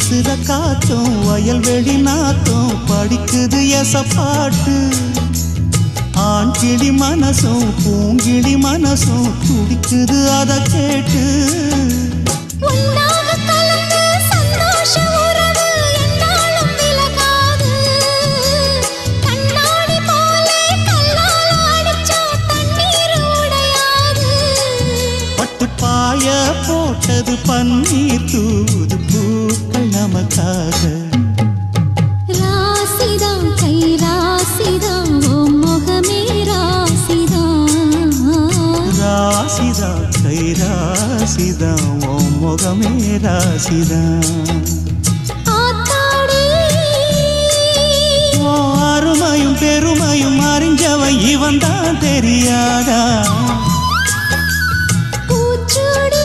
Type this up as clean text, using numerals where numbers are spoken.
வீசுற காத்தும் வயல்வெளி நாத்தும் படிக்குது எசப்பாட்டு ஆண் கிளி மனசும் பூங்கிளி மனசும் துடிக்குது அத கேட்டு பாய போட்டது பன்னீர் தூது பூக்கள் நமக்காக ராசிதான் கை ராசிதான் ஓ முகமே ராசிதான் ராசிதான் கை ராசிதான் ஓ முகமே ராசிதான் அருமையும் பெருமையும் அறிஞ்சவன் இவன் தான் தெரியாதா